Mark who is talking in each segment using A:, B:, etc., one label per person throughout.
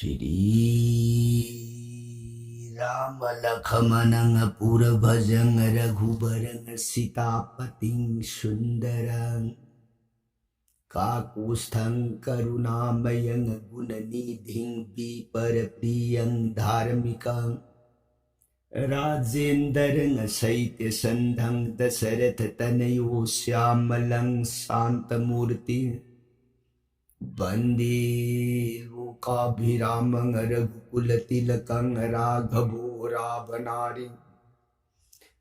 A: Shri Rama Lakshmana Pura Bhajang Raghubarang Sitapating Sundarang Kakusthang Karunamayang Gunanidhing Viparpriyang Dharmikang Rajendarang Saitya Sandhang Dasaratha Tanayo Syamalang Santamurti Bande Lokabhiramang Raghukulatилakang Raghavo Ravanari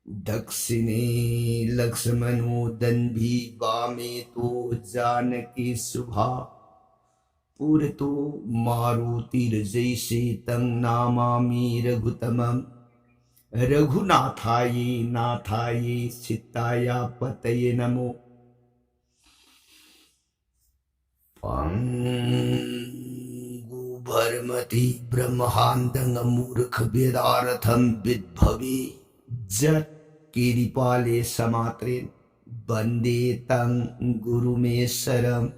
A: Dakshine Lakshmano Danbhi Vame to Janaki Subha Purato Maruti Rajaise Tang Namami Raghutamam Raghunathaye Nathaye Sittaya Pataye Namo Pangu Bharmati Brahmahandang Murkha Vedaratham Vidbhavi Jat Kiripale Samatrin Bande Tang Gurumesaram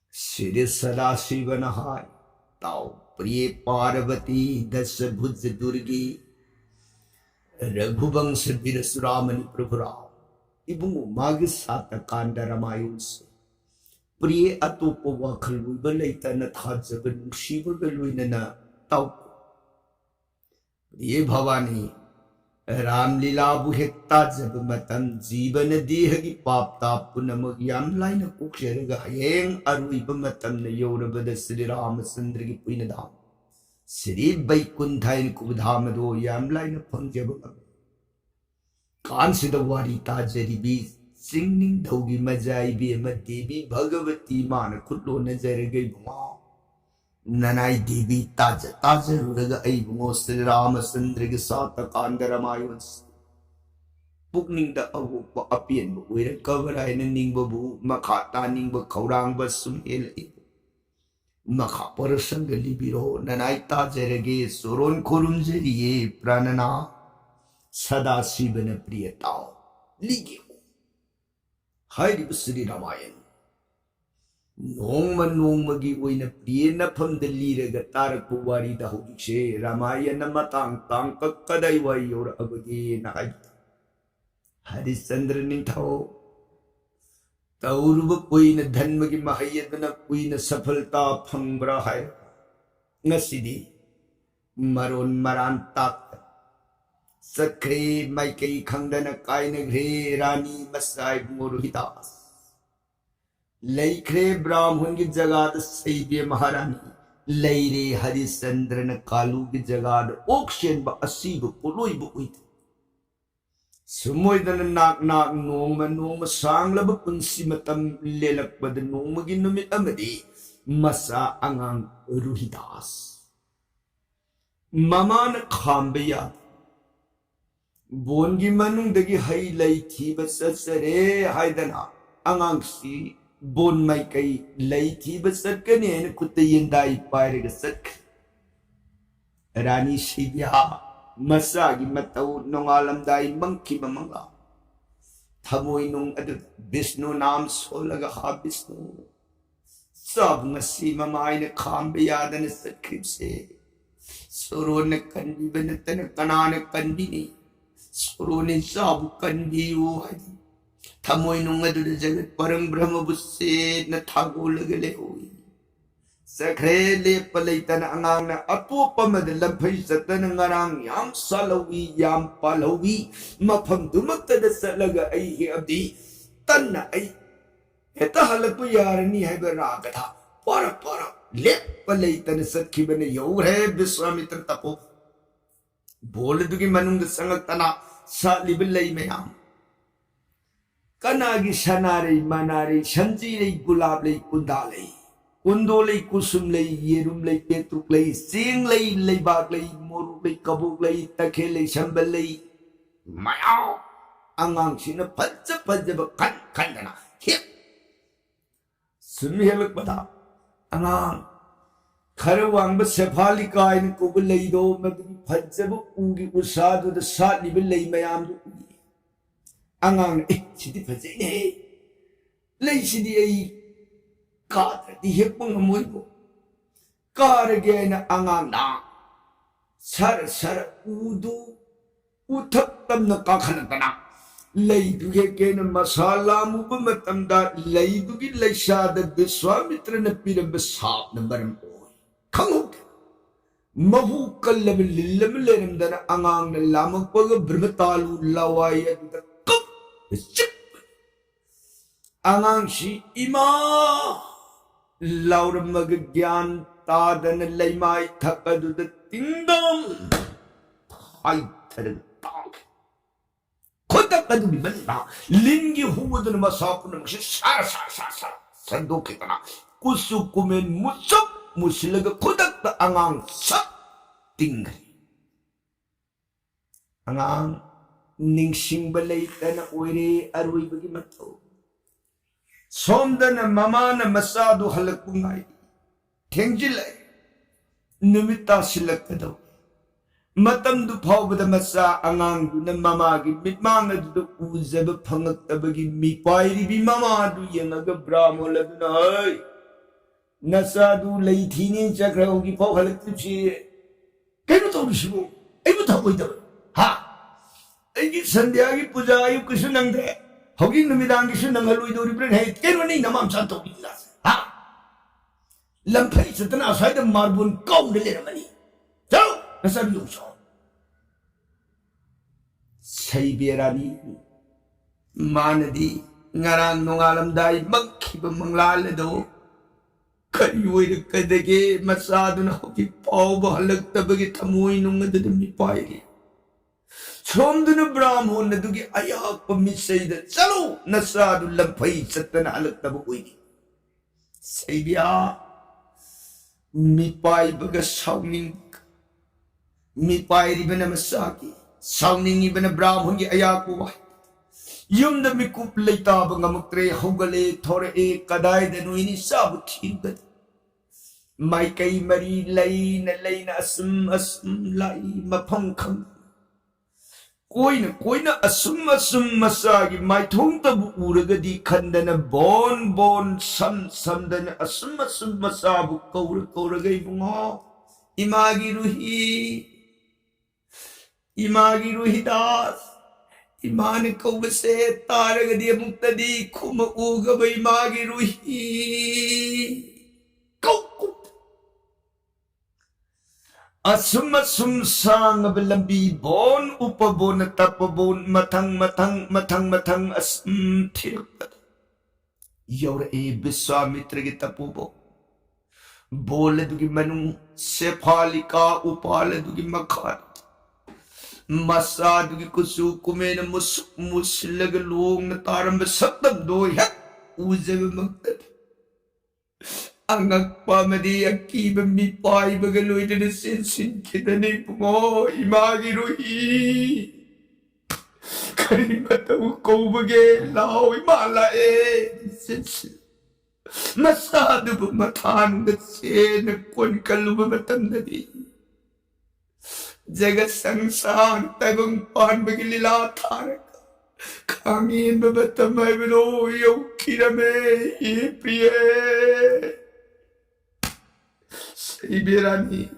A: Shri Sadashivanahai Tau Priye Parvati Dasa Bhuj Durgi Raghuvangsa Virasuramani Prabhurao Ibungu Magis Sata Kanda Ramayunsa Priye Atupo Wakhalwi Balaita Nathajavan Shiva Galuinana Tau Priye Bhavani Ram Lila Buhekta Jabamatam Jivana Dehagi Papta Punamag Yam Laina Kuksherga Hayeng Arui Bamatam Na Yorabada Sri Ramasandri Puinadam Sri Vaikunthai Kubdhamado Yamlaina Pangjabam Kansida Warita Jaribi Singing Dogi Majai Bima Devi Bhagavati Mana Kutlo Nazaragay Buma Nanai Devi Taja Taja Ruraga Aibumo Sri Ramasandriga Sata Kandaramayons Pukning da Avupa Apian Buira Kavarai Ningbabu Makata Ningba Kaurang Basum El Makaparasanga libiro nanaita jerege suron kurum jeriye pranana sada sivana priyatao ligyo Hari Sri Ramayan Nongmagi oina priyana pamdaliraga tarakpu warida hujikse Ramayana matang tang kakkaday wayor abagi nakayita Harisandra nintao Tauruba Puina Dhanmagi Mahayadana Puina Safalta Pangbra Hai Nasidi Maron Marantak Sakre Maikei Kangdana Kaina Gre Rani Masai Muruhitas Laikre Brahmangi Jagad Saibya Maharani Laire Harisandrana Kalu Jagad Okshen Ba Asibu Pului Buit Sumoydan nak noma sang laba punsi matam lelak pada noma ginumit amadi masa angang ruhidas mama na khambeya bongi manung dagi hai lai thi basare haidana angang si bon mai kai lai thi basar kane ne kutayin dai paire gasak rani shibya Masagi matau nongalam dai mangki mamanga Thamoy nung adu Vishnu nam solaga ha Vishnu Sab ngasi mamay na kambiyada na sakripse Suro na kandi banata na kanana kandi ni Suro na sabu kandi uhay Thamoy nung adu na jagat parang brahma busit na thagulaga lehoy Sakre le palaita na angang na apo pamadalampay sa tanang ngarang yam salawi yam palawi mapamdumagta na salaga ay hiabdi tan na ay eta halagpo yaran ni Haibaragatha para le palaita na sakhiba na yore Viswamitra tapo boladugi manung sangag tana sa libilay mayam kanagi sanari manari shanjiri gulablay kundalay Kundolay kusumlay, yerumlay, petruklay, singlay, laybaglay, moruklay, kabuglay, takelay, shambalay. Mayaw! Angang sinapadsa-padsa ba kan na hip! Sumihalak bata. Angang karawang ba sephalikain kukulay do magpadsa ba ugi usado da sali bilay mayam do ugi. Angang siti padsa ini. ꯂꯩꯁꯤꯗꯤ ꯑꯩ ꯀꯥꯗ꯭ꯔꯗꯤ ꯍꯦꯛꯄ ꯉꯝꯃꯣꯏꯕꯣ ꯀꯥꯔꯒꯦꯅ ꯑꯉꯥꯡꯅ sir sir ꯎꯗꯨ ꯎꯊꯛ ꯇꯝꯅ ꯀꯥꯈꯠꯂꯛꯇꯅ ꯂꯩꯗꯨ ꯍꯦꯛꯀꯦꯅ ꯃꯁꯥ ꯂꯥꯝꯃꯨꯕ ꯃꯇꯝꯗ ꯂꯩꯗꯨꯒꯤ ꯂꯩꯁꯥꯗ ꯕꯤꯁ꯭ꯋꯥꯃꯤꯇ꯭ꯔꯅ ꯄꯤꯔꯝꯕ ꯁꯥꯞꯅ ꯃꯔꯝ ꯑꯣꯏ ꯈꯪꯍꯧꯗꯦ ꯃꯍꯨ ꯀꯜꯂꯕ ꯂꯤꯜ ꯑꯃ ꯂꯩꯔꯝꯗꯅ ꯑꯉꯥꯡꯅ ꯂꯥꯝꯃꯛꯄꯒ ꯕ꯭ꯔꯍꯃꯇꯥꯂꯨ ꯂꯋꯥꯏ ꯑꯗꯨꯗ ꯀꯞꯄ ꯆꯤꯛꯄ ꯑꯉꯥꯡꯁꯤ ꯏꯃꯥ ꯂꯥꯎꯔꯝꯃꯒ ꯒ꯭ꯌꯥꯟ ꯇꯥꯗꯅ ꯂꯩꯃꯥꯏ ꯊꯛ ꯑꯗꯨꯗ ꯇꯤꯡꯗꯝ ꯍꯥꯏꯊꯔꯒ ꯇꯥꯈꯤ ꯈꯨꯗꯛ ꯑꯗꯨꯒꯤ ꯃꯅꯨꯡꯗ ꯂꯤꯟꯒꯤ ꯍꯨꯕꯗꯨꯅ ꯃꯁꯥ ꯄꯨꯝꯅꯃꯛꯁꯤ ꯁꯥꯔ ꯁꯥꯔ ꯁꯥꯔ ꯁꯥꯔ ꯁꯟꯗꯣꯛꯈꯤꯗꯅ ꯀꯨꯆꯨ ꯀꯨꯃꯦꯟ ꯃꯨꯁꯨꯛ ꯃꯨꯁꯤꯜꯂꯒ ꯈꯨꯗꯛꯇ ꯑꯉꯥꯡ ꯁꯛ ꯇꯤꯡꯈ꯭ꯔꯦ ꯑꯉꯥꯡ ꯅꯤꯡꯁꯤꯡꯕ ꯂꯩꯇꯅ ꯑꯣꯏꯔꯦ ꯑꯔꯣꯏꯕꯒꯤ ꯃꯊꯧ ꯁꯣꯝꯗꯅ ꯃꯃꯥꯅ ꯃꯆꯥꯗꯨ ꯍꯜꯂꯛꯄ ꯉꯥꯏ ꯊꯦꯡꯖꯤꯜꯂꯛꯑꯦ ꯅꯨꯃꯤꯠ ꯇꯥꯁꯤꯜꯂꯛꯀꯗꯧ ꯃꯇꯝꯗꯨ ꯐꯥꯎꯕꯗ ꯃꯆꯥ ꯑꯉꯥꯡꯗꯨꯅ ꯃꯃꯥꯒꯤ ꯃꯤꯠꯃꯥꯡ ꯑꯗꯨꯗ ꯎꯖꯕ ꯐꯪꯉꯛꯇꯕꯒꯤ ꯃꯤꯄꯥꯏꯔꯤꯕꯤ ꯃꯃꯥꯗꯨ ꯌꯦꯡꯉꯒ ꯕ꯭ꯔꯥꯍ꯭ꯃꯣꯟ ꯑꯗꯨꯅ ꯍꯩ ꯅꯆꯥꯗꯨ ꯂꯩ ꯊꯤꯅꯦ ꯆꯠꯈ꯭ꯔ ꯍꯧꯖꯤꯛꯐꯥꯎ ꯍꯜꯂꯛꯇ꯭ꯔꯤꯕꯁꯤ ꯀꯩꯅꯣ ꯇꯧꯔꯤꯁꯤꯕꯨ ꯑꯩꯕꯨ ꯊꯛꯑꯣꯏꯗꯕ ꯍꯥ ꯑꯩꯒꯤ ꯁꯟꯙ꯭ꯌꯥꯒꯤ ꯄꯨꯖꯥ ꯑꯌꯨꯛꯀꯤꯁꯨ ꯅꯪꯗ꯭ꯔꯦ ꯍꯧꯖꯤꯛ ꯅꯨꯃꯤꯗꯥꯡꯒꯤꯁꯨ ꯅꯪꯍꯜꯂꯣꯏꯗꯧꯔꯤꯕ꯭ꯔꯥ ꯍꯦ ꯀꯩꯅꯣ ꯅꯪ ꯅꯃꯥꯝ ꯆꯥ ꯇꯧꯕꯤꯗ ꯍꯥ ꯂꯝꯐꯩ ꯆꯠꯇꯅ ꯑꯁ꯭ꯋꯥꯏꯗ ꯃꯥꯔꯕꯣꯟ ꯀꯥꯎꯅ ꯂꯩꯔꯝꯃꯅꯤ ꯆꯥꯎ ꯅꯆꯥꯗꯨ ꯌꯧꯁꯣ ꯁꯩꯕꯦꯔꯥꯅꯤ ꯃꯥꯅꯗꯤ ꯉꯔꯥꯡ ꯅꯣꯡꯉꯥꯜꯂꯝꯗꯥꯏ ꯃꯪꯈꯤꯕ ꯃꯪꯂꯥꯜ ꯑꯗꯣ ꯀꯔꯤ ꯑꯣꯏꯔꯛꯀꯗꯒꯦ ꯃꯆꯥꯗꯨꯅ ꯍꯧꯖꯤꯛ ꯐꯥꯎꯕ ꯍꯜꯂꯛꯇꯕꯒꯤ ꯊꯃꯣꯏ ꯅꯨꯡ ꯑꯗꯨꯗ ꯃꯤꯄꯥꯏꯔꯤ ꯁꯣꯝꯗꯨꯅ ꯕ꯭ꯔꯥꯍ꯭ꯃꯣꯟ ꯑꯗꯨꯒꯤ ꯑꯌꯥꯛꯄ ꯃꯤꯠꯆꯩꯗ ꯆꯠꯂꯣ ꯅꯆꯥꯗꯨ ꯂꯝꯐꯩ ꯆꯠꯇꯅ ꯍꯜꯂꯛꯇꯕ ꯑꯣꯏꯔꯤ ꯁꯩꯕꯤꯌꯥ ꯃꯤꯄꯥꯏꯕꯒ ꯁꯥꯎꯅꯤꯡ ꯃꯤꯄꯥꯏꯔꯤꯕꯅ ꯃꯆꯥꯒꯤ ꯁꯥꯎꯅꯤꯡꯉꯤꯕꯅ ꯕ꯭ꯔꯥꯍ꯭ꯃꯣꯟꯒꯤ ꯑꯌꯥꯛꯄ ꯋꯥꯍꯩ ꯌꯨꯝꯗ ꯃꯤꯀꯨꯞ ꯂꯩꯇꯥꯕ ꯉꯝꯃꯛꯇ꯭ꯔꯦ ꯍꯧꯒꯠꯂꯦ ꯊꯣꯔꯛꯑꯦ ꯀꯗꯥꯏꯗꯅꯣ ꯏꯅꯤ ꯆꯥꯕ ꯊꯤꯔꯨꯒꯗ ꯃꯥꯏꯀꯩ ꯃꯔꯤ ꯂꯩꯅ ꯂꯩꯅ ꯑꯁꯨꯝ ꯑꯁꯨꯝ ꯂꯥꯛꯏ ꯃꯐꯝ ꯈꯪ कोई कोई असुम असुम मसागी माइथोंतबु उरगदी खंदन बोन बोन सम समदन assume assume मसाबु Kaur कौरगै बुंगो Imangi Ruhi दास इमाने कौबसे तारगदी मुक्तदी खुम उगब इमागी रुही असुम असुम सांगब लंबी बोन उपबोन तपबोन मथंग मथंग मथंग मथंग असुम थिरकद यौरए विश्वामित्र की तपोबो बोल दुगी मनु सेफालिका उपाल दुगी मखान मसा दुगी कुसु कुमेन मुस मुसलग लोंग तारंब सतम दो है उजब मक्तद angakpamadi akiba mipai bagaloy na nasinsin kita ni pungo imagi ruhi kari mataw ko bage lao imala sinsin masado ba matan na sin kon kaluba matandadi jagat sangsang tagong pan bagilila tarak kangin babatamay bilo yung kirame ipriye Ibirani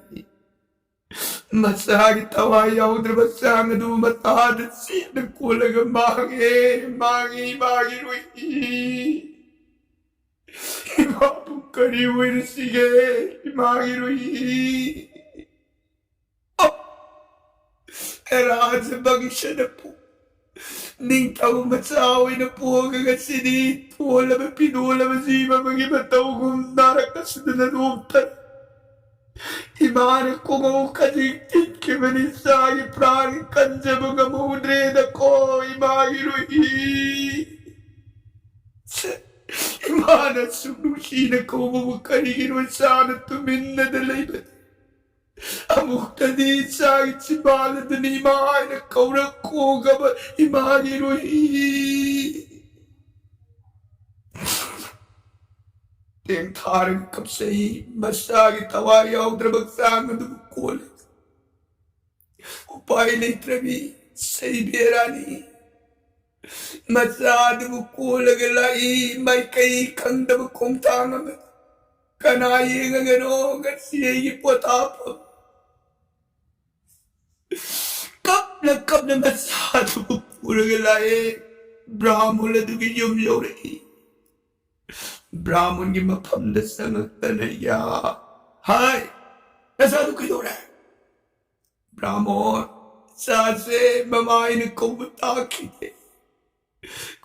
A: Masagi tawai yaudra basang du matad sin kulaga magi rui Ibabu kari wirsige magi rui Eraz bangshanapu Ning tau masawi na puwaga gasini Tuwala ba pinula ba zima magibataw kung narakas na nanumtar Imane kumo kadiktik ke menisai prani kanjab gamudre da ko imagi ruhi Imana sunushi na kumo karigiro sana tuminna da leibat Amukta di sai chibala da ni mai na kaura ko gaba imagi ruhi Teng tharang kapsai masagi tawai yaudra bagsang du kol upai leitrabi sai berani मचादबु कोलग लाई माइकई खंगदब खोंगथांग अम कना येंगनो गसिये पोताप कब न मचादबु पुरग लाए ब्राह्मण अदुगी yum यौरई ब्राह्मण की मफम संगतन या हाय नसादु कइदोरे ब्राह्मण सासे ममाइन कोबता खिते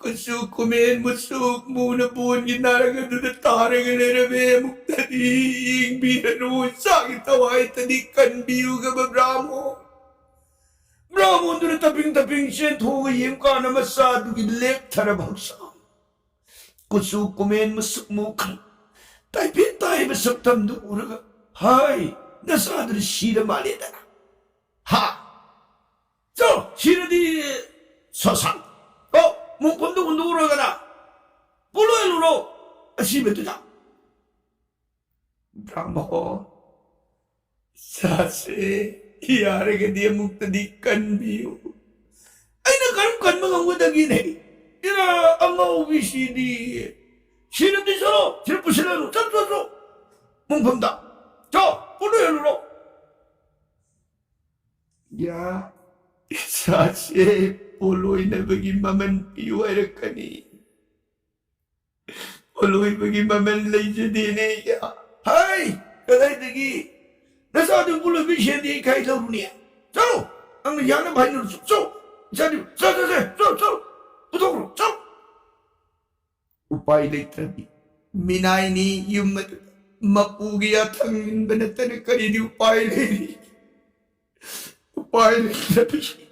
A: कुसु कुमेन मुसुक मुन बुन गिनारग दुद तारग नेरबे मुक्तदी इंग बिरनु साग तवाई तदी कंबियु गब ब्राह्मण दुद तपिंग शेन थोग येम का नमसा दुगी लेप थर भक्सा कुसु कुमेन मुसुक मुख ताइपे ताइ बसक तम दु उरग हाय नसादर शीर मालेदा हा जो शीरदी ससान मुखंदो उन्दुरगना पुलोएलुरो असीबेतुजा ब्राह्मण सासे यारगे दिए मुक्तदी कन्बियु अइना करुम कन्मगंगुदगिने इरा अमौबिसिदी 시름디 서로 지르부시라로 짠짠짠 뭉펑다 저 뿌르열로 야 사실 Puluy bagi maman piwara kani. Puluy bagi maman lay dini ya. Hai, kalay dagi. Nasa ating puluy bagi siya di kahit lang niya. So, ang yana bahay nyo. So, putok. Upay lay trabi. Minay ni yung mapugi at ang banatan na kanini upay lay. Upay lay trabi.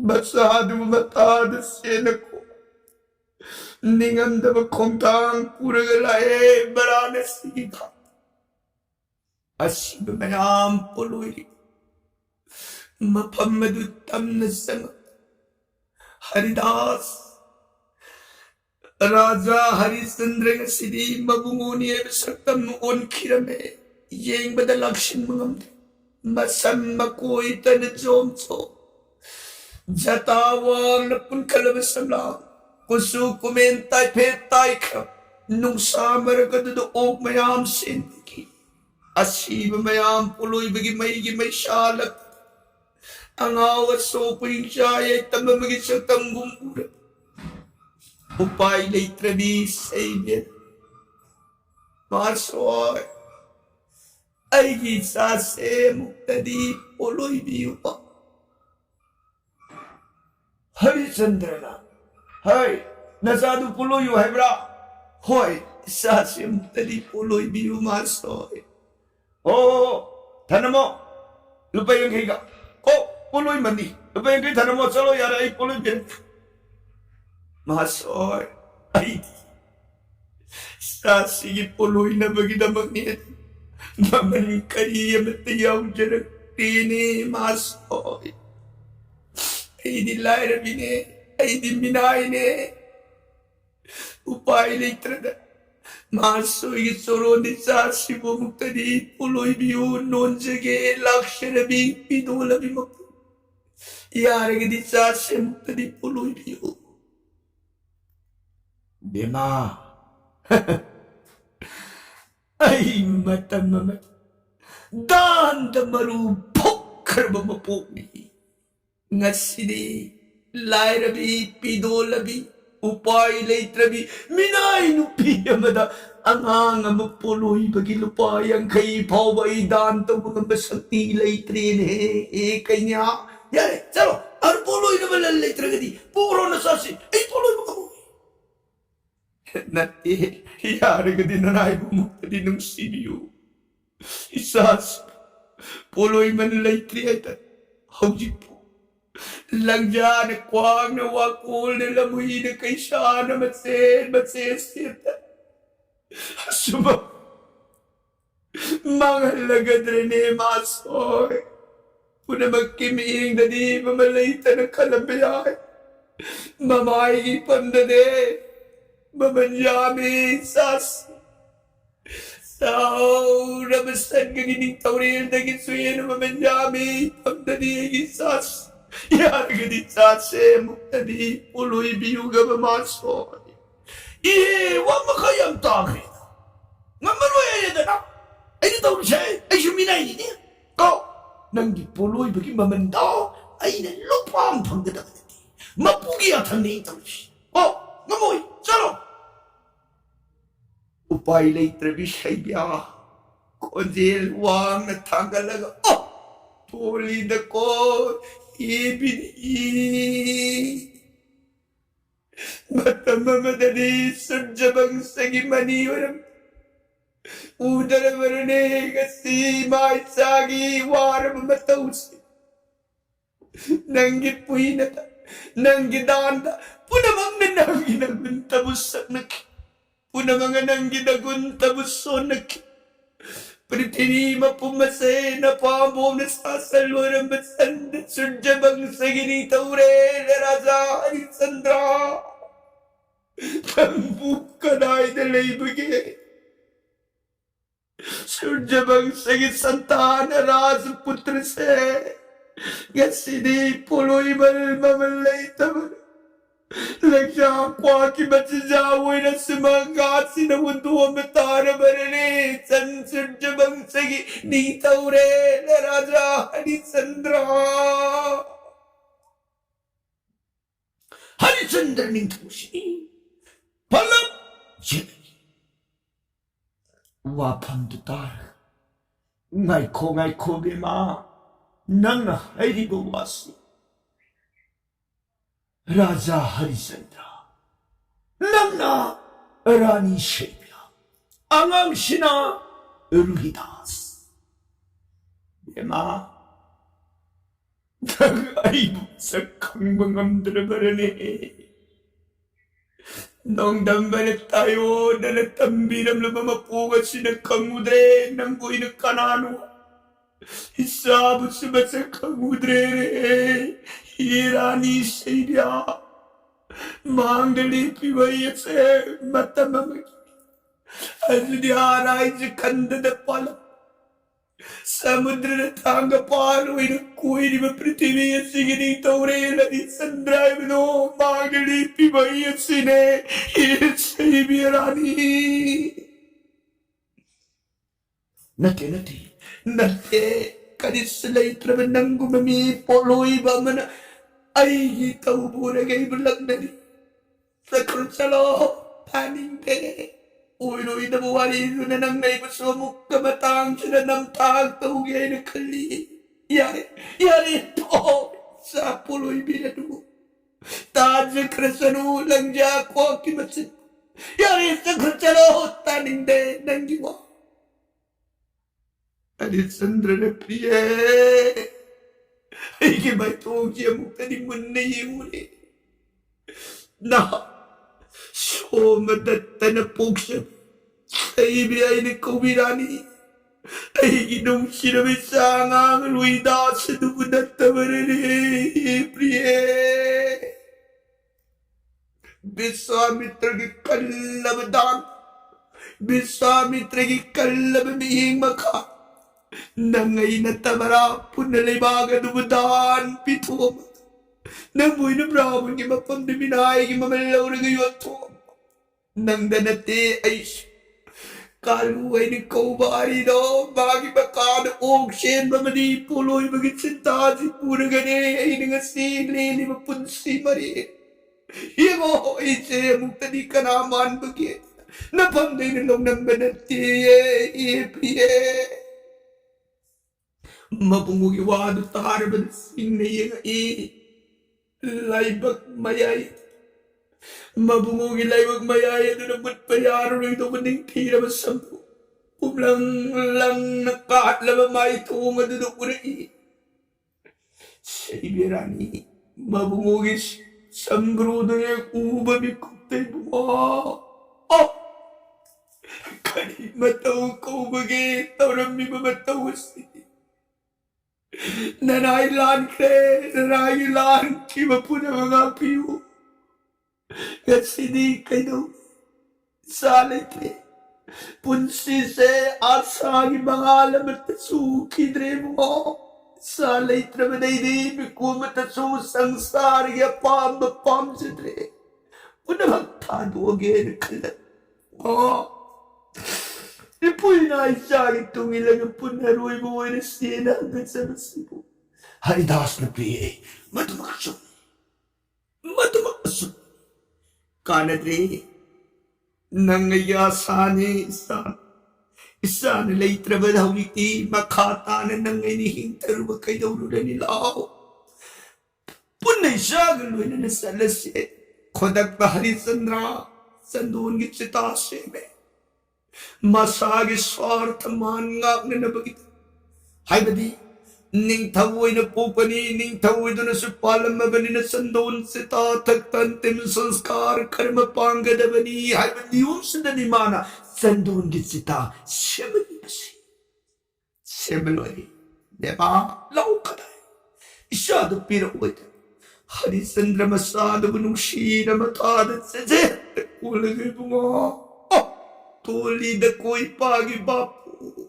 A: Basado matado sena ko. Ningam da makontang puragalae barana sipa. Asib mayam puluy. Mapamadutam na sama. Haridas. Raja Harishchandra nga sidi mabunguni e bisaktam noon kirame. Yeng badalakshin mangamde. Masam makoy tanajomso. Jatawang napun kalabasala kusu kumentay petay ka nung samar ka doon mayam sindiki asiba mayam puloy bagi may syalat ang awat soping siya'y tamamagin sa tanggumura upay lay trabis sabiyan masoy ay gisase muktadi puloy biyo pa Harishchandra Hai Nasadu Puluyu Hebra Hoi Sasim Tadi Puluy Biyu Masoy Oh Tanamo Lupa yung higa Oh Puluy Mandi Lupa yung kay Tanamo Salo Yara ay Puluy Bin Masoy Ay Sasigi Puluy na bagidamag niya Maman kariya matayaw Jarak Tini Masoy Ay di laira bine, ay di minayne. Upay litrada. Masoy soron di sasi bumuktadi puloy biyo non jage lakshara bi pidola bi mak. Yara di sasi muktadi puloy biyo. Bima. Ay mata. Dan damaru pokkar mamapuni. Ngasidi, lairabi, pidolabi, upay laytrabi, minay nupi amada, ang mapuloy bagilupayang kay paway danto mga basakti laytrin kanya. Yari, saro, ang puloy na malalaytra gadi, puro nasasi, ay puloy makabuhi. Nati, yari gadi na naibumukta din ng siniyo. Isas, puloy man laytri ay hawjit po. Lang dyan, kwang na wakul na lamuhi na kay siya na matsesita. Asuma, mga lagad rin eh, masoy. Puna magkimiing na di mamalayta ng kalabiyay. Mamayipan na di, mamanyami, sas. Sao, rabasan ka gining tauril na gitsuyin na mamanyami, pamdadi, sas. Yargadi Tase Muktadi Pului Biuga Maso. Wamakayam Taki. Namaruya. I don't say, I should mean I did. Go. Nangi Pului became a mendo. I didn't look on from the Mapugi at a native. Oh, Mamoy, Salo. Upay Trevishabia. Kodil Wang Tangalaga. Oh, Puli the code. Ibini. Matamamadani Surjabang Sagimani Udaravarane Gasi Mai Sagi Waram Matausi Nangi Puinata Nangi Danda Punamanga Nangi Naguntabusanak Punamanga Nangi Naguntabusonak Pritini Mapumase Napamo Nasasalwaram Basand Surjabang Sagini Taure Raza Harisandra Bukanay the Labage Surjabang Sagit Santana Raz Putrase Gasidi Poloimal Mamalaitam Laksha Kwaki Batzawa in a Simangat in a Wundu Matara Barane San Surjabang Sagi Nitaure Raja Harisandra Harisandra Nintushi Palam Jimmy Wapam to Tar Ngai ko Bima Nanga Haribo was Raja Harisandra Nanga Rani Shepya Angam Shina Ruhidas Bima Nagaibu sa Kangbangam Drabarane Nung dambalit tayo na natambiram lumamapugat sinagkamudre ng buhay na kanano. Isabot sa basa kamudre hirani siya. Mangdali piwayat sa matamamag. Asa di haray sa kanda na pala. Samudra na tangga palo ay nakuhay di mapritiwi at sige ni Taurela di Sandra'y no magalipi ba iyan sine iyan sa ibirani. Nate, kadit sila itraman ng gumami poloy ba man ay itaw muna kay bulag na di. Sa krusalo, paning de. Uy, na buwali ito na nang naibaso mo kamatang siya na namtag taugay na kali. Yari ito sa puloy binado. Tahan sa krasano lang dya ko kimasin. Yari sa krasano taning de nang giwa. Alisandra na priye. Ay kibay tuog siya mo kanimun na yuri. Na. So madatanapog siya sa ibiyay ni Kubirani ay ginong sinabi sa ang luida sa dumun at tamarani priye. Bisami tragikal labadan, bisami tragikal labamihing maka, nangay na tamara punalibaga dumudan pituwa. Namoy na brahman ki mapamdiminay ki mamalaw na ngayon to. Nang danate ay kaluay ni Kaubari no, bagi bakado og sien mamani puloy magit sintasi pura gani ay nangasili ni mapunsi mari. Himo ay siya mutani ka naman bagit. Napamday nilong ng banati ipiye. Mapungugiwado taraban sing na yung laibag mayay. Mabungugi laibag mayay. Ito naman payaro na ito maning tira masampo. Umlang lang nakaatla mamay ito madudok ko na sa ibirani. Mabungugi sambrudo niya uba ni kutay buha. Oh! Kanit matawag ko bagay. Tawag mi mamatawas niya. Nanailan kiba po na mga piyo. Kasi di kayo salay ke. Punsi se asagi mga alamat na suki dre mo. सा लेत्रबदैदि बिकुमतसु संसारगे palm पामजद्रे पुनः थादोगे खल्ल इपुइना इसागी तुंगिलग पुनरुइबो ओइरसेना गसबसिबु हरिदास न प्रिय मधुमक्सु कानद्रे नंगया साने इसान लेत्रबद हौलिति मखातान नंगैनि हिंतरुब कैदौरुरनि लाओ पुन्नै सागलोइनन सलसे खोदक हरिचंद्र संदूनगी चिता सेमे मसागे स्वार्थ मान गागनबगी हाइबदी निंथवोइना पोपनी निंथवोइदुनसु पालमबनिना संदोन सिता तक्तंतिम संस्कार कर्म पांगदबनी हाइबदी उमसदनि माना संदोन की चिता शेबनी बसी शेबलोई देवा लाउकदा इशाद पिरोइद हरिचंद्र मसाद बुनुशीना मताद सेजे कोलगे बुंगो तोली द कोई पागी बापू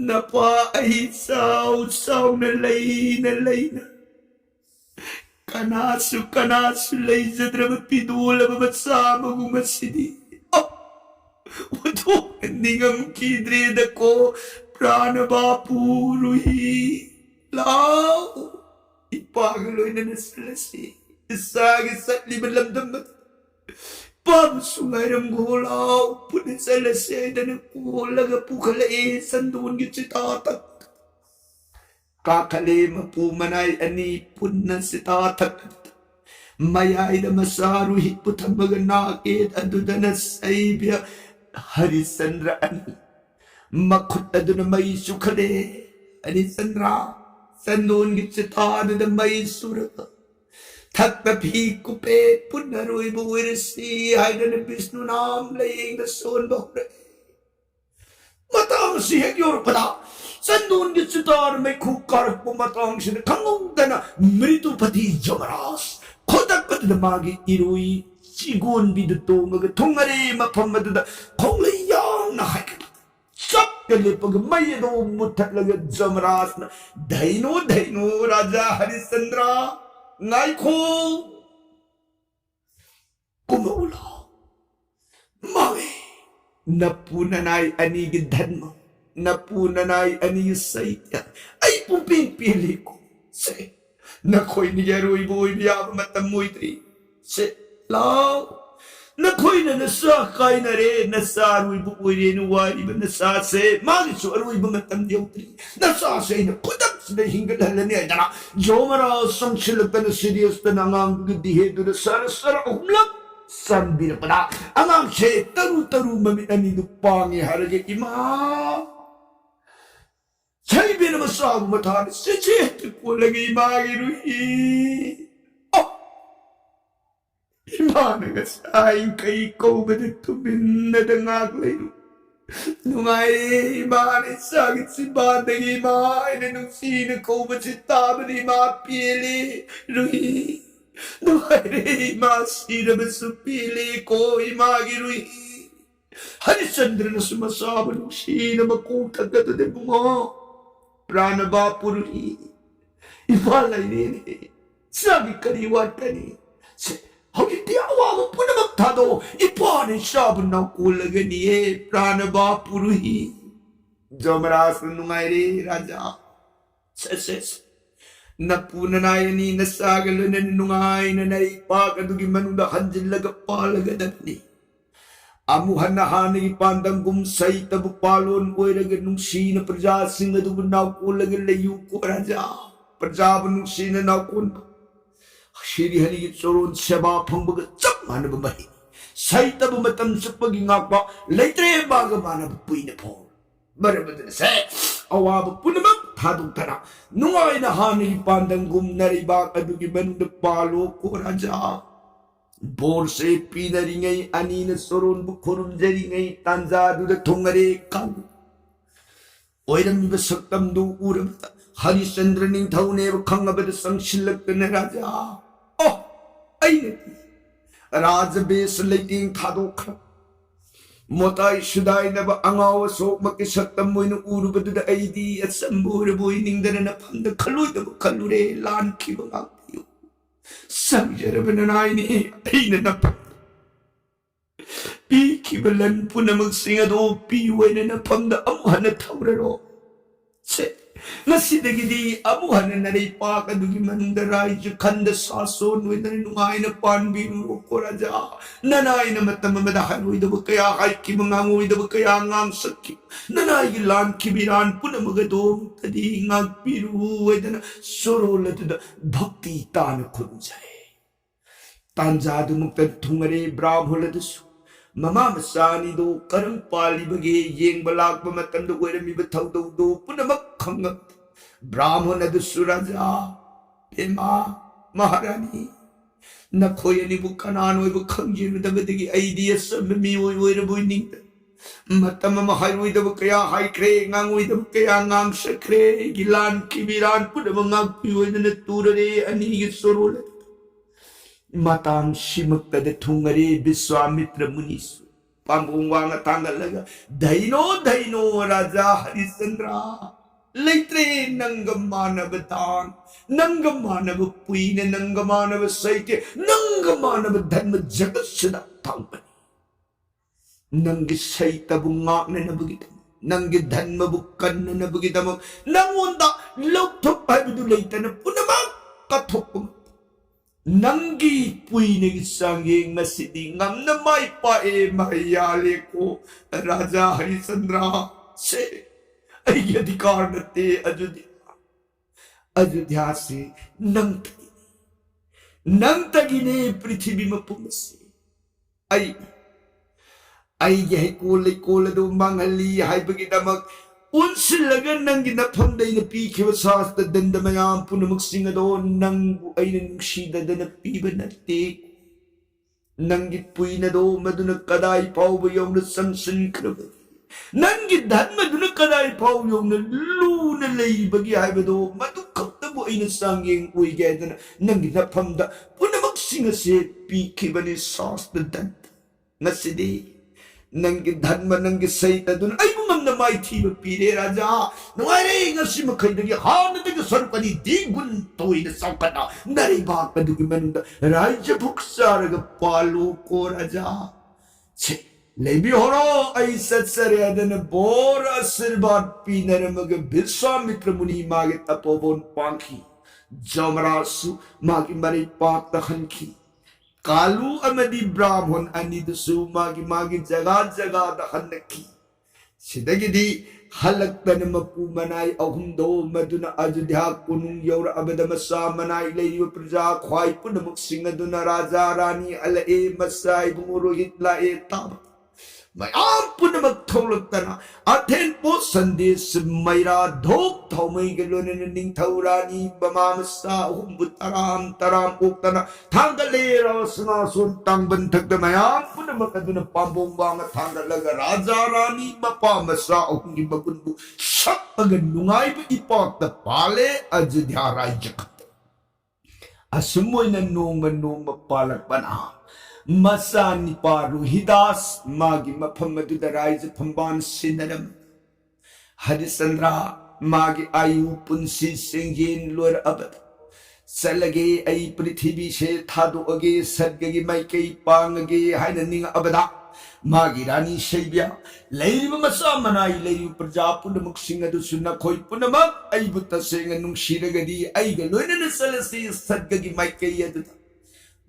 A: नपा आई साउ न लईना कनासु लई जद्रब पिदोल बसा मगुमसिदी वो निगम की द्रेद को प्राण बापू रुही लाओ इपागलो इन नसलसी इसागे सटली बलमदम पाप सुंगरम गोलाओ पुने सलसे दन कोलग पुखले संदून की चिता तक काखले मपू मनाई अनि पुन्न सिता तक मयाई मसारु ही पुथमग नाकेत अदुदन सैब्य हरिचंद्र अनि मखुट अदुन मई सुखले हरिचंद्र संदून की चिता अदुद मई सुरक थक भी कुपे पुनरुई बुरसी हाइडन विष्णु नाम लेंग सोन बहुरे मतंग सिहक योर पदा संदून की चितार में खुकार को मतंग सिन खंगोंदना मृत्युपति जमरास खोदक पद मागी इरुई चिगोन बिदतो मग थोंगरे मफम मददा खोंगले यांग ना हाइक सब के पग मय दो मुथत लगे जमरास न धैनो राजा हरिचंद्र नाइखो कुमौला मावे नपुननाई अनि की धर्म नपुननाई अनि सैत्य आई पुपिन पीलिको से नखोई निगरोई बोई बियाब मतम मोइत्री से लाओ नखोई न नसा काई नरे नसा रुई बुई नुवारी नसा से मागिसु अरुई मतम देउत्री नसा से न खुदक से हिंगल हलने जना जोमरा संचिलतन सीरियस तन अंगांग दिहे दुर सर उमलक संबिर पदा अंगांग से तरु ममि अनि दुपांगे हरगे इमा छाइबेन मसाग मथान सेचे को लगे मागी रुई इमानगा साई कई कोबद तुबिन दंगाक लेरु नुंगाई इमाने सागित सिबादगी माने नुसीन कोबद ताबरी मा पीले रुई नुंगाई रे मा सिरब सुपीले को इमागी रुई हरिचंद्र न सुमसाब नुसीन मको तगत दे बुमो प्राण बापुरुही इफालाई ने सागी करी वाटनी हौलिति अवाब पुनमक थादो इपाने शाब नौकुलगनिये प्राण बापुरुही जमरास नुंगाइरे राजा ससेस नपुननायनी नसागलन नुंगाइन नई पाक अदुगी मनुदा हंजिलग पालगदनी अमुहन हानि पांदंगुम सैतब पालोन ओइरग नुंसीन प्रजा सिंह दुब नौकुलग लयु को राजा प्रजा नुंसीन नौकुन श्री हरि चोरोन सेवा फंबग चप मानब मही सैतब मतम चपगी ngakpa leitre bag manab puine phol barabadne se awab punmak thaduk thara nungai na hani pandangum nari ba adugi band palo ko raja bor se pinari ngai anina soron bu khorum jari ngai tanja du thongare kan oiram bi saktam du uram Harichandra निंथौने खंगबद संशिलकन राजा ओ राजबेस लेटिंग थादोख Motai sudai na ba angaw so makisaktam mo ino uro ba da ID at sambura bo ining da na panda kaluy da ba kalure lan ki ba ngaktiyo. Sangjara ba na ni ay na napanda. Pi kibalan po na magsingado piway na napanda amuhan na tauraro. Se nasidagidi amuhan na naripa kadugi mandaray ju kanda sason way na nungay na panbiro ko raja nanay na matamamadahan way da kaya kay kimangangoy da kaya ngang sakit nanay ilan kibiran po na magadong tadi ngagpiro way na sorola da bhakti tana kunjay tanjado magtadtungare brahmula dasu Mama masani do karang pali bagi yeng balak pamatan do kwera mi batau do punamak khangak Brahmana do suraja Pema Maharani na khoya ni bukanan oi bu khangjin da badagi idea sam mi oi oi bu ning matam ma hai oi da kaya hai kre ngang oi da kaya ngang sakre gilan kibiran punamang pi oi na turare ani gi sorole Matang shimakta de tungare Biswamitra Munis. Pambungwanga tangalaga. Daino Raja Harisandra. Laitre nangamana batan. Nangamana bupuina nangamana basaite. Nangamana badhanma jagasada tangpani. Nangi saita bungak na nabagitam. Nangi dhanma bukan na nabagitam. Nangonda lautok paibudulaita na punamang katokpang. Nanggi puinig sanging masidi ngam na may pae mahayali ko Raja Harisandra se ay yadikar na te Ajudhya se nang tagine prithvi mapumasi ay yahay kulay do manghali hay bagidamag Unsilagan nang ginapamday na pikiwa sa dandamayang po na magsingado nang ay nangsida na piba na tik. Nang gitpuy na do madunag kaday paubayaw na samsan kraba. Nang gidan madunag kaday paubayaw na luna lay bagyahay ba do madukak na po ay nasanging uy geda na nang ginapamda po na magsinga si pikiwa ni sas na danda. Nasidi. Nang gidhan man nang gisay na dun ay bumang na may tiba pili raja nungay nga si makaydagi hana daga saruka ni digun toy na sangka na naribak na dugi man na raja buksara ga palo ko raja lebi horo ay satsarya na bora sirbat pinara mga Biswamitra Muni magit apobon pangki jamarasu magimari pak na kanki Kalu amadi Brahman ani dasu magi jaga da hanaki. Sidagidi halakta na mapumanay ahundo maduna Ajudhya kunung yaura abadamasa manay layo praja khwai puna magsinga duna Raja Rani alae masay bumuruhit lae tama. Mayam puna magtulog na aten po sandis mayra dhok thaumay galunan ning taurani bamamasa humbut taram uktana tanggalera sinasun tangbantag na mayam puna magkaduna pambongwanga tanggalaga Raja Rani mapamasa hungi magunbu sak paganungay pa ipak na pale Ajudhya Raja asumoy na nung mapalagpana Masa ni paru hidas magi mapamadudaray sa pamban sinaram. Harisandra magi ayu punsi singgin luar abad. Salagi ay prithibi se thadu age sadgagi may kay pangagi hainaning abada. Magi rani sebya layri masa manay layri prajapu na magsingado suna koy punamag ay butasengan nung siragadi ay galoy na nasalasi sadgagi may kay yadata.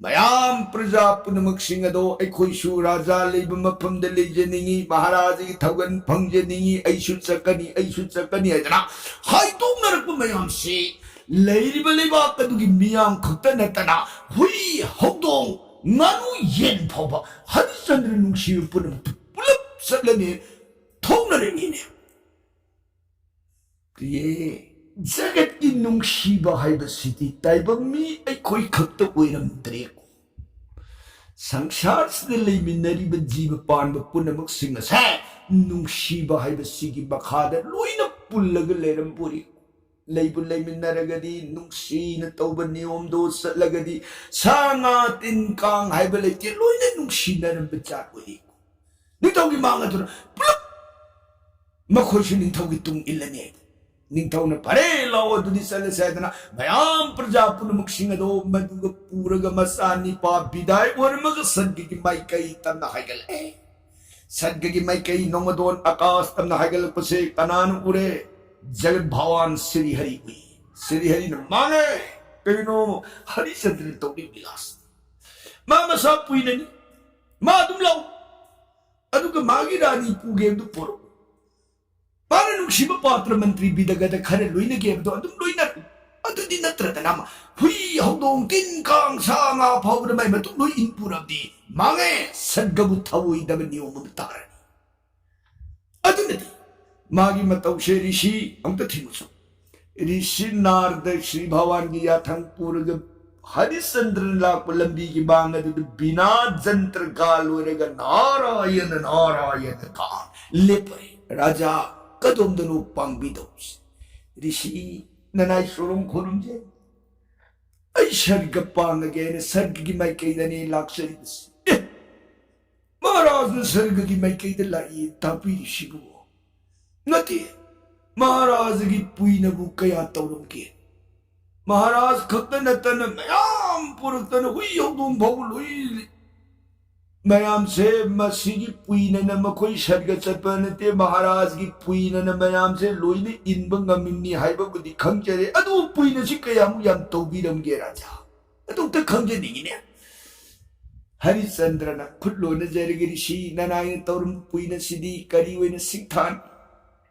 A: Mayam praja puna magsingado ay koysu raja layba mapamdalay janingi maharaji tagan pangjaningi ay sutsakani ay dana hay tong narakpa mayam si layba layba kadugi miyam kakta natana hui hokdong nganu yen paba Harisandra nung siyo puna pulap salani tong naringini Kriye Jagat inung shiba hay basiti taibang mi ay koy kakta uiramdre ko. Sangsar sa nalay minari ba jiba paan ba po na magsinga sa nung shiba hay basigi bakada loy na pulaga layram puri ko. Laybon lay minaragadi nung si na tauban ni Omdo sa lagadi sa ngatin kang hay balay loy na nung si na ng batya ko. निंथौगी मांगदुना pull-up मखोइसु निंथौगी तुंग इल्लने निंथौना फरे लाओ दुदी सले सेदना मयाम प्रजा पुनमुखसिंग अदो मदुग पूरग मसानी पा बिदाय ओरमग सदगी माइकई तमना हाइगले सदगी माइकई नोमदोन आकाश तमना हाइगल पसे कनान उरे जगत भगवान श्री हरि हुई श्री हरि न मांगे कइनो हरिचंद्र तोड़ी विलास मा मसा पुइननी मा दुम लाओ अदुग मागी रानी पुगे दु पोरो माना नुक्सिब पात्र मंत्री बिदगद खरे लोइने गेबदो अदुम लोइना अदुदि नत्रदना हुई हौदों तिन कांग सांगा फावद मै मतु लोइ इन पुरबदी मांगे सदगबु थवोइ दब नियम तारनी अदुनदि मागी मतौ से ऋषि अमत थिमुसु ऋषि नारद श्री भगवान की याथंग पुरग हरिश्चंद्र लाख लंबी की बांग बिना जंत्र गाल नारायण नारायण का लेपरे राजा कदम दनु पांगबी दोस ऋषि ननाई सोरम खोरुम जे ऐ सर्ग पांग गेन सर्ग की माइकई दने लाक्षरी दस महाराज ने सर्ग की माइकई द लाई तापी ऋषिबु नती महाराज की पुइनबु कया तौरम के महाराज खक्त नतन मयाम पुरतन हुई हौदों भौ लोई मयाम से मसीगी पुइनन मखोई सर्ग चतपनते महाराज की पुइनन मयाम से लोइने इनब ngamiनी हाइबबुदि खंगजरे अदु पुइनसि कयामु याम तौबिरमगे राजा अदु त खंगजनिगिने हरिचंद्रन खुटलोन जरगे ऋषि ननायन तौरम पुइनसिदि करी ओइन सिंथान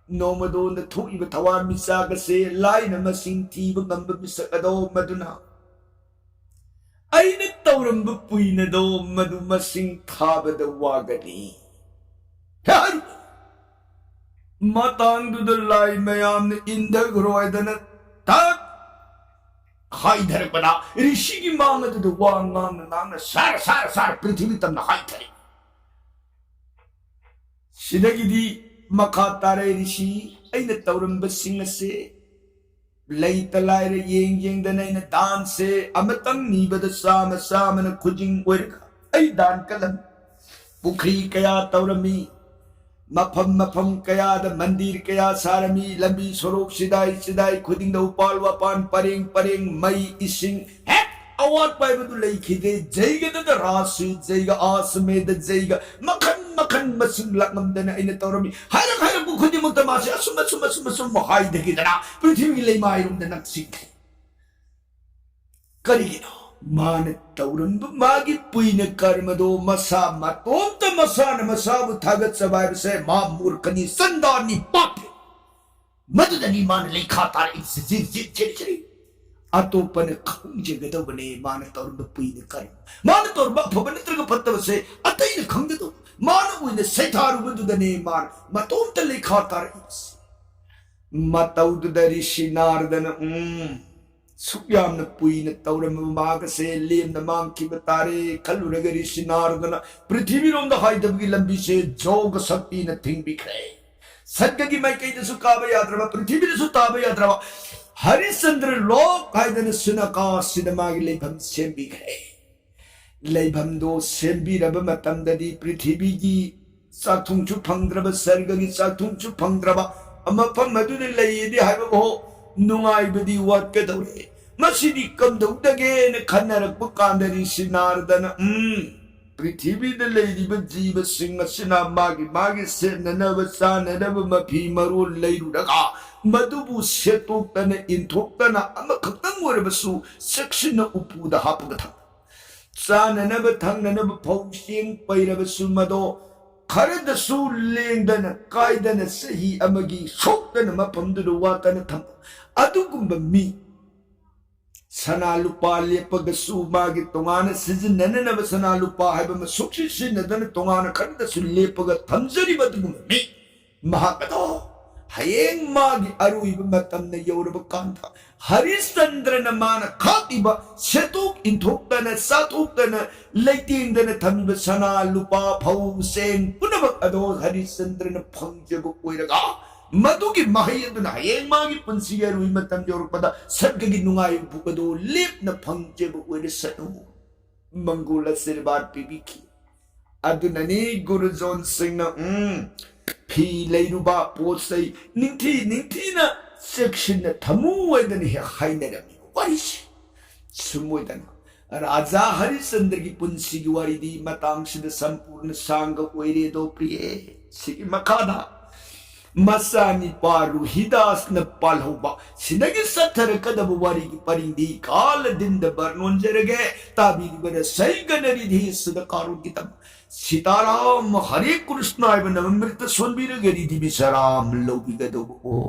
A: नोमदोन थोइब थवार मिसागसे लाइन मसिंग थीब ngamba मिसकदो मदुना अइन तौरम पुइनदो मदु मसिंग थाबद वागनी मतंगदु लाई मयाम ने इंदग्रोयदन तक हाइधर बना ऋषि की मांगद वांगांग नांग सार सार सार पृथ्वी तमना हाइधर सिदगिदी मखा तारे ऋषि अइन तौरम बसिंग से लई तलाइरे येंग येंग दन अइन दान से अमतंग नीबद साम सामन खुजिंग ओइरगा अइ दान कलम पुखरी कया तौरमी मफम मफम कया द मंदिर कया सारमी लंबी सरोक सिदाई सिदाई खुदिंग द उपाल वपान परेंग परेंग मई इसिंग हे अवाद पाइबदु लई खिदे जैग द रासु जैग आसमे द जैग मखन मखन मसिंग लकम दन अइन तौरमी हाय हाय बुखुदि मुतमासे असुम असुम असुम असुम हाय दगी दना पृथ्वी लई माइरुम द नक्सिक करिगिनो मान तौरन मागी पुइन कर्मदो मसा मतोंत मसान मसाबु थागत सबाइब से मा मूर्खनी संदानी पाप मददनी मान लई खाता इस जिर जिर जिर जिर अतोपन खंजे गदबने मान तौरन पुइन कर्म मान तौर बफबन त्रग फत्तव से अतैन खंगदो मान उइन सैथारु बदुदने मान मतोंत लई खाता इस मतौद दरिशि नारदन सुयामन पुइन तौरम माग से लेम मांग की बतारे खलुरग ऋषि नारदन पृथ्वी रोम हाइदबगी लंबी से जोग शक्ति न थिंग बिखरे सद्ग की माइकई दसु काब यात्रा पृथ्वी दसु ताब यात्रा हरिश्चंद्र लोक हाइदन सुनका सिदमागी लेभम सेम बिखरे लेभम दो सेम बिरब मतमददी पृथ्वी की चाथुंचु फंगद्रब सर्ग की चाथुंचु फंगद्रब अमफम मदुन लईदि हाइबो नुंगाइबदी वाटकदौरे मसिदी कमदौदगेन खन्नरक कांदरी सिनारदन पृथ्वी द लैरिब जीव सिंह सिना मागी मागी सेननब साननब मफी मरो लैरुरगा मदुबु सेतोक्तन इंथोक्तन अमखक्तंग ओरबसु सेक्शन उपुद हापगथ साननब थंगनब फौसिंग पैरबसु मदो खरदसु लेंदन कायदन सही अमगी सोक्तन मफमदु वातन थम अदुगुंब मी सना लुपा लेपगसु मागी तोंगान सिजनननब सना लुपा हाइबम सुक्षि सिनदन तोंगान खरदसु लेपग थमजरिबदुगुंब मी महाकदो हयेंग मागी अरुइब मतमन यौरब कांथा हरिश्चंद्रन मान खातिब सेतुक इंथोक्तन साथुक्तन लैतिंगदन थमिब सना लुपा फौ सेंग पुनबक अदो हरिश्चंद्रन फंगजब ओइरगा मधुकी महयदुना हयेंग मागी पुंसी अरुइ मतम यौरबदा सद्गगी नुंगाइ बुकदो लेपन फंगजब ओइरसनु मंगोल आशीर्वाद पिबिखि अदुननी गुरुजोन सिंह फी लेरुबा पोसै निंथी सेक्शन थमु वैदन हे हाइनरमी वारिसी सुमोदना राजा हरिश्चंद्र की पुंसी की वारिदी मतांग सिद संपूर्ण सांग ओइरे दो प्रिय सिगी मखादा मसानी पारु हिदास न पालहोबा सिनगी सथर कदब वारी की परिंदी काल दिन द बरनोन जरगे ताबी बर सही गनरी धी सुद कारू की तब सीताराम हरे कृष्ण आय बन अमृत सोनबीर गरी दी बिसराम लोगी गदो ओ